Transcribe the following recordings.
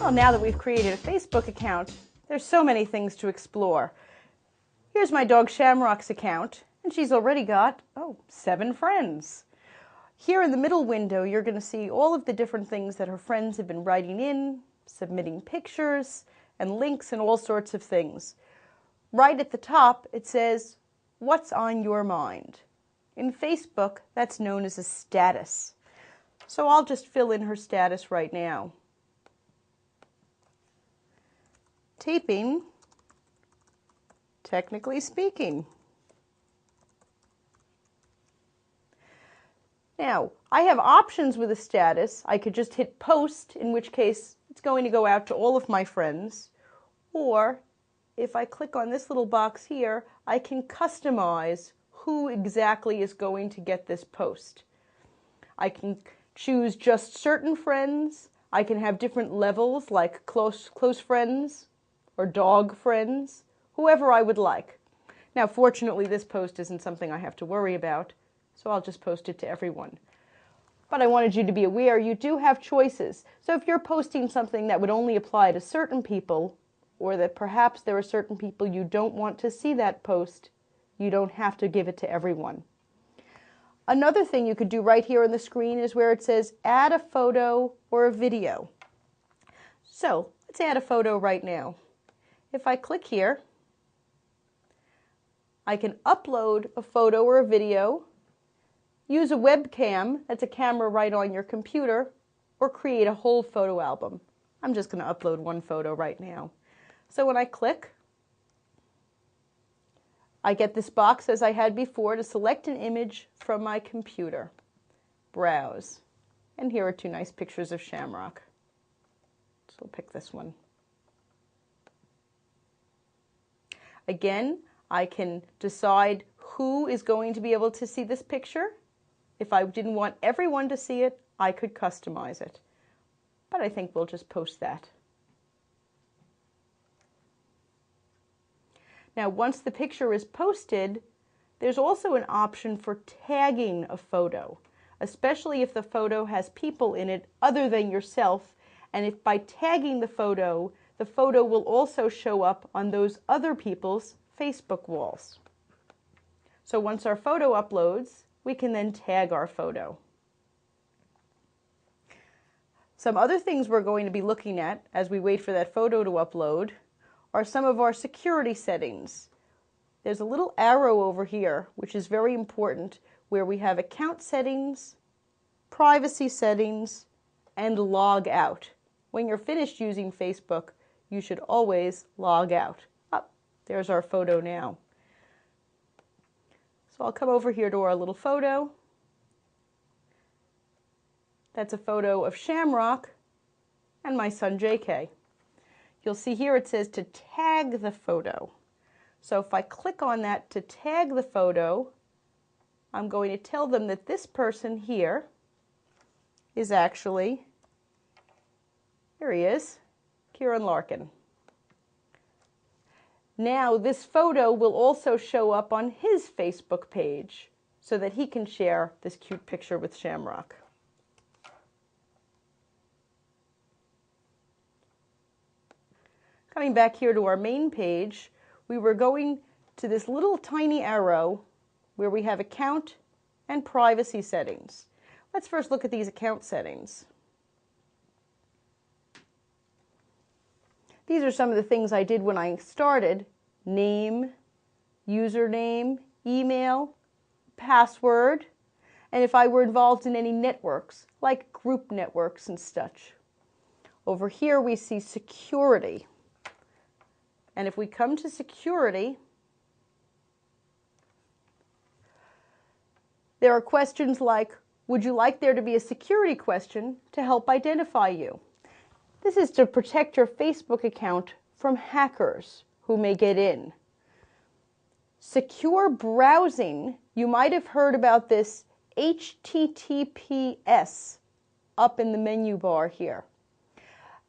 Well, now that we've created a Facebook account, there's so many things to explore. Here's my dog Shamrock's account, and she's already got, 7 friends. Here in the middle window, you're going to see all of the different things that her friends have been writing in, submitting pictures, and links and all sorts of things. Right at the top, it says, "What's on your mind?" In Facebook, that's known as a status. So I'll just fill in her status right now. Taping, technically speaking. Now, I have options with a status. I could just hit post, in which case it's going to go out to all of my friends. Or if I click on this little box here, I can customize who exactly is going to get this post. I can choose just certain friends. I can have different levels like close friends or dog friends, whoever I would like. Now, fortunately, this post isn't something I have to worry about, so I'll just post it to everyone. But I wanted you to be aware you do have choices. So if you're posting something that would only apply to certain people, or that perhaps there are certain people you don't want to see that post, you don't have to give it to everyone. Another thing you could do right here on the screen is where it says add a photo or a video. So let's add a photo right now. If I click here, I can upload a photo or a video, use a webcam, that's a camera right on your computer, or create a whole photo album. I'm just going to upload one photo right now. So when I click, I get this box as I had before to select an image from my computer. Browse. And here are 2 nice pictures of Shamrock. So we'll pick this one. Again, I can decide who is going to be able to see this picture. If I didn't want everyone to see it, I could customize it. But I think we'll just post that. Now, once the picture is posted, there's also an option for tagging a photo, especially if the photo has people in it other than yourself, and if by tagging the photo will also show up on those other people's Facebook walls. So once our photo uploads, we can then tag our photo. Some other things we're going to be looking at as we wait for that photo to upload are some of our security settings. There's a little arrow over here, which is very important, where we have account settings, privacy settings, and log out. When you're finished using Facebook, you should always log out. There's our photo now. So I'll come over here to our little photo. That's a photo of Shamrock and my son JK. You'll see here it says to tag the photo. So if I click on that to tag the photo, I'm going to tell them that this person here is actually, here he is, Kieran Larkin. Now this photo will also show up on his Facebook page so that he can share this cute picture with Shamrock. Coming back here to our main page, we were going to this little tiny arrow where we have account and privacy settings. Let's first look at these account settings. These are some of the things I did when I started: name, username, email, password, and if I were involved in any networks, like group networks and such. Over here we see security. And if we come to security, there are questions like, would you like there to be a security question to help identify you? This is to protect your Facebook account from hackers who may get in. Secure browsing, you might have heard about this HTTPS up in the menu bar here.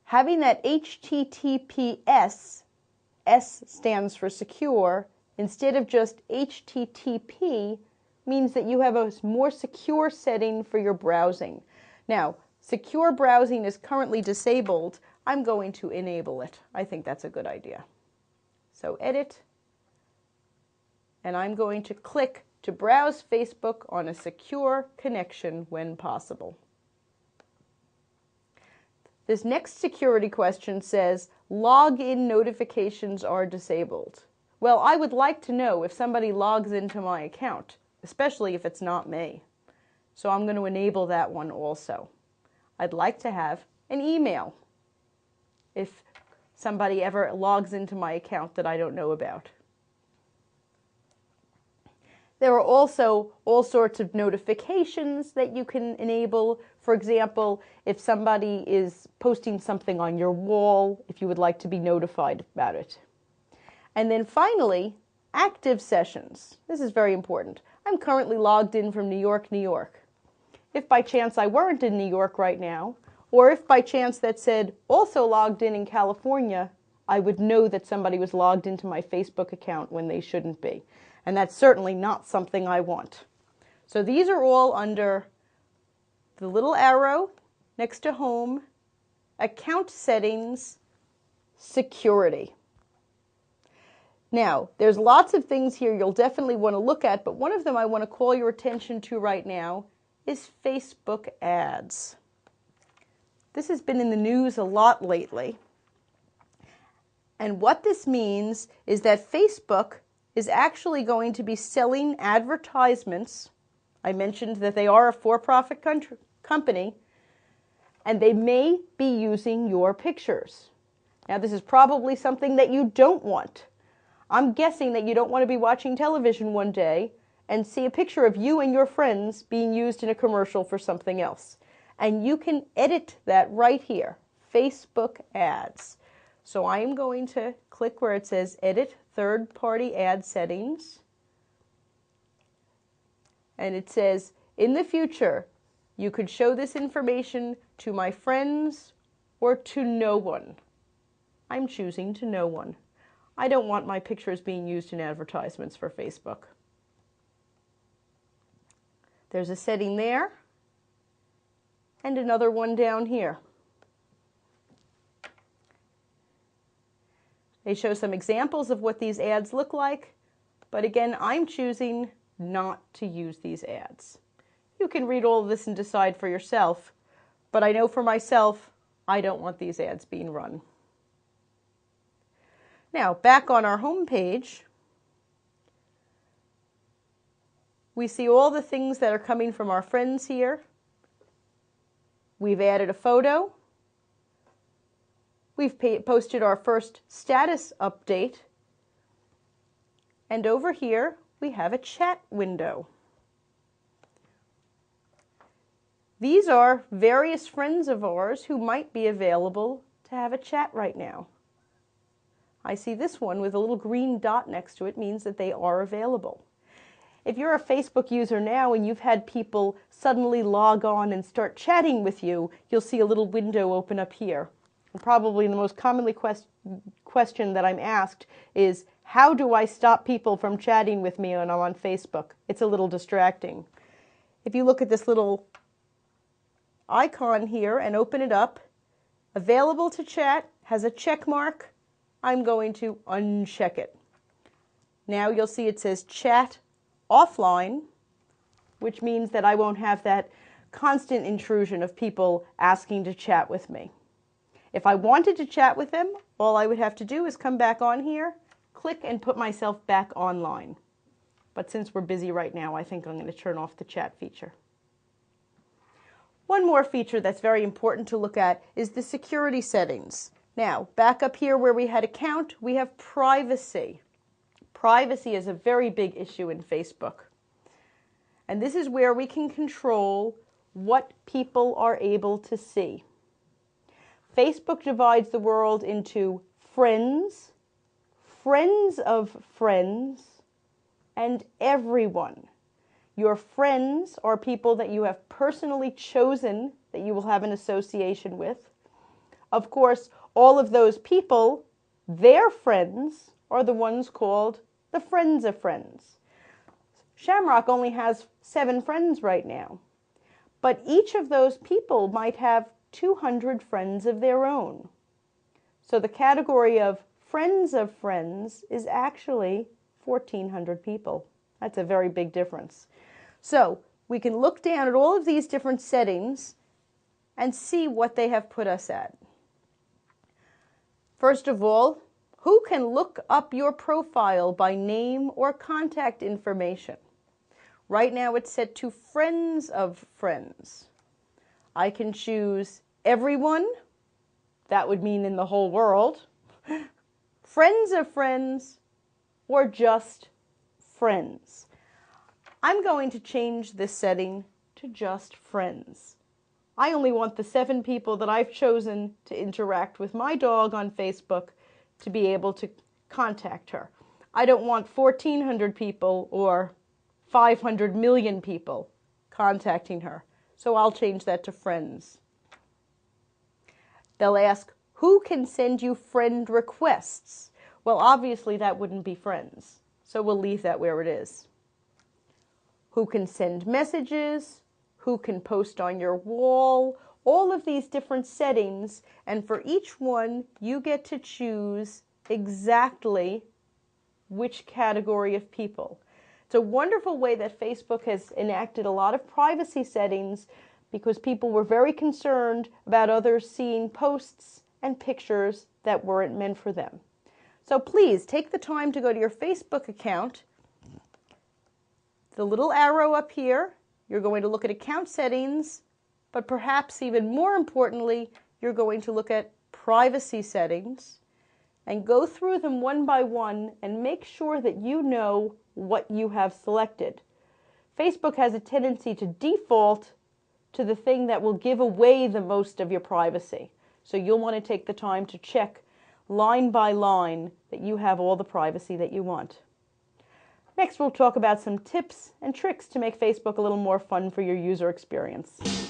Having that HTTPS, S stands for secure, instead of just HTTP, means that you have a more secure setting for your browsing. Now, secure browsing is currently disabled. I'm going to enable it. I think that's a good idea. So edit, and I'm going to click to browse Facebook on a secure connection when possible. This next security question says, login notifications are disabled. Well, I would like to know if somebody logs into my account, especially if it's not me. So I'm going to enable that one also. I'd like to have an email if somebody ever logs into my account that I don't know about. There are also all sorts of notifications that you can enable. For example, if somebody is posting something on your wall, if you would like to be notified about it. And then finally, active sessions. This is very important. I'm currently logged in from New York, New York. If by chance I weren't in New York right now, or if by chance that said also logged in California, I would know that somebody was logged into my Facebook account when they shouldn't be. And that's certainly not something I want. So these are all under the little arrow next to Home, Account Settings, Security. Now, there's lots of things here you'll definitely want to look at, but one of them I want to call your attention to right now is Facebook ads. This has been in the news a lot lately. And what this means is that Facebook is actually going to be selling advertisements. I mentioned that they are a for-profit company, and they may be using your pictures. Now, this is probably something that you don't want. I'm guessing that you don't want to be watching television one day and see a picture of you and your friends being used in a commercial for something else. And you can edit that right here, Facebook ads. So I am going to click where it says Edit Third-Party Ad Settings. And it says, in the future, you could show this information to my friends or to no one. I'm choosing to no one. I don't want my pictures being used in advertisements for Facebook. There's a setting there and another one down here. They show some examples of what these ads look like, but again, I'm choosing not to use these ads. You can read all of this and decide for yourself, but I know for myself, I don't want these ads being run. Now, back on our home page, we see all the things that are coming from our friends here. We've added a photo. We've posted our first status update. And over here, we have a chat window. These are various friends of ours who might be available to have a chat right now. I see this one with a little green dot next to it means that they are available. If you're a Facebook user now and you've had people suddenly log on and start chatting with you, you'll see a little window open up here. And probably the most commonly question that I'm asked is, how do I stop people from chatting with me when I'm on Facebook? It's a little distracting. If you look at this little icon here and open it up, available to chat, has a check mark. I'm going to uncheck it. Now you'll see it says chat offline, which means that I won't have that constant intrusion of people asking to chat with me. If I wanted to chat with them, all I would have to do is come back on here, click and put myself back online. But since we're busy right now, I think I'm going to turn off the chat feature. One more feature that's very important to look at is the security settings. Now, back up here where we had account, we have privacy. Privacy is a very big issue in Facebook. And this is where we can control what people are able to see. Facebook divides the world into friends, friends of friends, and everyone. Your friends are people that you have personally chosen that you will have an association with. Of course, all of those people, their friends, are the ones called the friends of friends. Shamrock only has 7 friends right now, but each of those people might have 200 friends of their own. So the category of friends is actually 1,400 people. That's a very big difference. So we can look down at all of these different settings and see what they have put us at. First of all, who can look up your profile by name or contact information? Right now it's set to friends of friends. I can choose everyone, that would mean in the whole world, friends of friends, or just friends. I'm going to change this setting to just friends. I only want the 7 people that I've chosen to interact with my dog on Facebook to be able to contact her. I don't want 1,400 people or 500 million people contacting her. So I'll change that to friends. They'll ask, who can send you friend requests? Well, obviously that wouldn't be friends. So we'll leave that where it is. Who can send messages? Who can post on your wall? All of these different settings, and for each one you get to choose exactly which category of people. It's a wonderful way that Facebook has enacted a lot of privacy settings because people were very concerned about others seeing posts and pictures that weren't meant for them. So please take the time to go to your Facebook account. The little arrow up here, you're going to look at account settings, but perhaps even more importantly, you're going to look at privacy settings and go through them one by one and make sure that you know what you have selected. Facebook has a tendency to default to the thing that will give away the most of your privacy. So you'll want to take the time to check line by line that you have all the privacy that you want. Next, we'll talk about some tips and tricks to make Facebook a little more fun for your user experience.